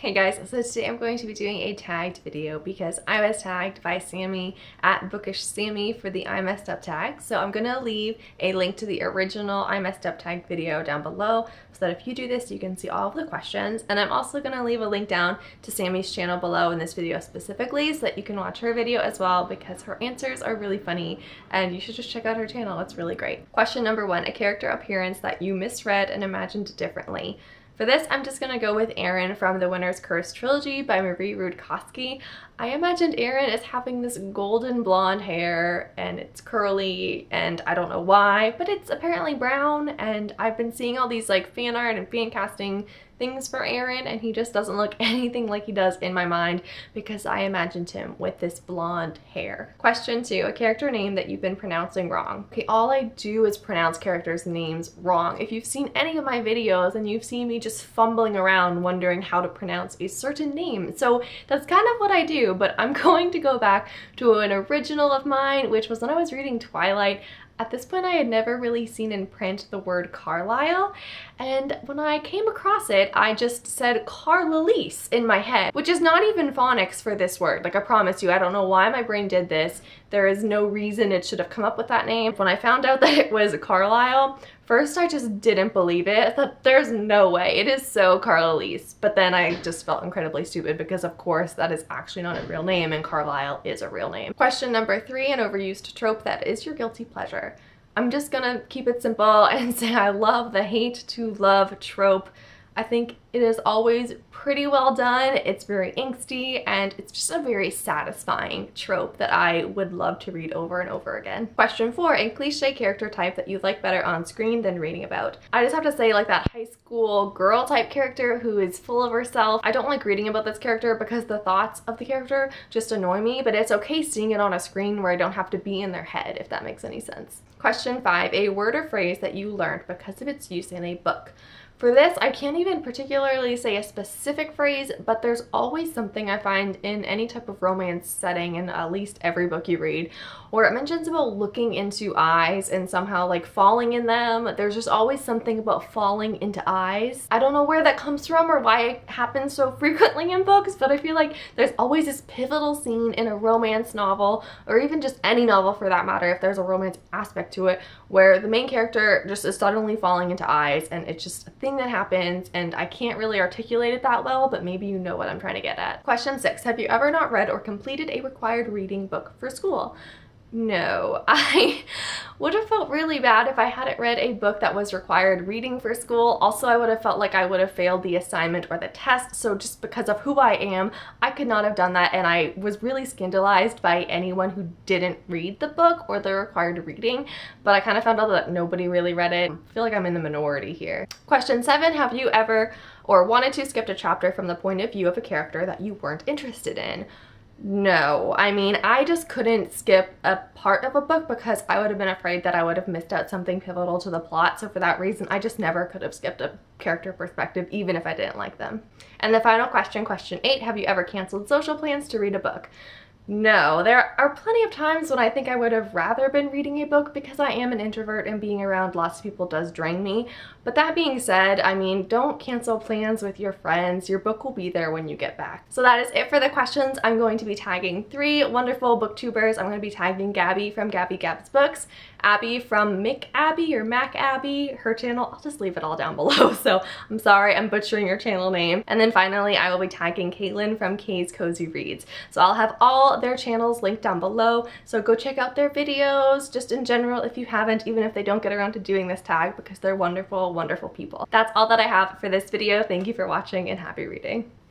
Hey guys, so today I'm going to be doing a tagged video because I was tagged by Sammy at Bookish Sammy for the I Messed Up tag. So I'm going to leave a link to the original I Messed Up tag video down below so that if you do this, you can see all of the questions. And I'm also going to leave a link down to Sammy's channel below in this video specifically so that you can watch her video as well because her answers are really funny and you should just check out her channel. It's really great. Question number 1, a character appearance that you misread and imagined differently. For this, I'm just gonna go with Aaron from The Winner's Curse trilogy by Marie Rudkowski. I imagined Aaron as having this golden blonde hair and it's curly and I don't know why, but it's apparently brown, and I've been seeing all these like fan art and fan casting things for Aaron and he just doesn't look anything like he does in my mind because I imagined him with this blonde hair. Question 2, a character name that you've been pronouncing wrong. Okay, all I do is pronounce characters' names wrong. If you've seen any of my videos, then you've seen me just fumbling around wondering how to pronounce a certain name. So that's kind of what I do, but I'm going to go back to an original of mine, which was when I was reading Twilight. At this point, I had never really seen in print the word Carlisle, and when I came across it, I just said Carlalise in my head, which is not even phonics for this word. Like, I promise you, I don't know why my brain did this. There is no reason it should have come up with that name. When I found out that it was Carlisle, first I just didn't believe it. I thought, there's no way, it is so Carlalise. But then I just felt incredibly stupid because of course that is actually not a real name and Carlisle is a real name. Question number 3, an overused trope that is your guilty pleasure. I'm just gonna keep it simple and say I love the hate to love trope. I think it is always pretty well done. It's very angsty and it's just a very satisfying trope that I would love to read over and over again. Question 4, a cliche character type that you like better on screen than reading about. I just have to say, like, that high school girl type character who is full of herself. I don't like reading about this character because the thoughts of the character just annoy me, but it's okay seeing it on a screen where I don't have to be in their head, if that makes any sense. Question 5, a word or phrase that you learned because of its use in a book. For this, I can't even particularly say a specific phrase, but there's always something I find in any type of romance setting in at least every book you read, where it mentions about looking into eyes and somehow like falling in them. There's just always something about falling into eyes. I don't know where that comes from or why it happens so frequently in books, but I feel like there's always this pivotal scene in a romance novel, or even just any novel for that matter, if there's a romance aspect to it, where the main character just is suddenly falling into eyes, and it's just a thing that happens, and I can't really articulate it that well, but maybe you know what I'm trying to get at. Question 6, have you ever not read or completed a required reading book for school? No, I would have felt really bad if I hadn't read a book that was required reading for school. Also, I would have felt like I would have failed the assignment or the test, so just because of who I am, I could not have done that, and I was really scandalized by anyone who didn't read the book or the required reading, but I kind of found out that nobody really read it. I feel like I'm in the minority here. Question 7, have you ever or wanted to skip a chapter from the point of view of a character that you weren't interested in? No, I mean, I just couldn't skip a part of a book because I would have been afraid that I would have missed out something pivotal to the plot. So for that reason, I just never could have skipped a character perspective, even if I didn't like them. And the final question, question 8, have you ever canceled social plans to read a book? No, there are plenty of times when I think I would have rather been reading a book because I am an introvert and being around lots of people does drain me. But that being said, I mean, don't cancel plans with your friends. Your book will be there when you get back. So that is it for the questions. I'm going to be tagging 3 wonderful booktubers. I'm going to be tagging Gabby from Gabby Gab's Books, Abby from Mick Abby or Mac Abby, her channel. I'll just leave it all down below, so I'm sorry I'm butchering your channel name. And then finally, I will be tagging Caitlin from Kay's Cozy Reads. So I'll have all their channels linked down below, so go check out their videos just in general if you haven't, even if they don't get around to doing this tag, because they're wonderful, wonderful people. That's all that I have for this video. Thank you for watching and happy reading.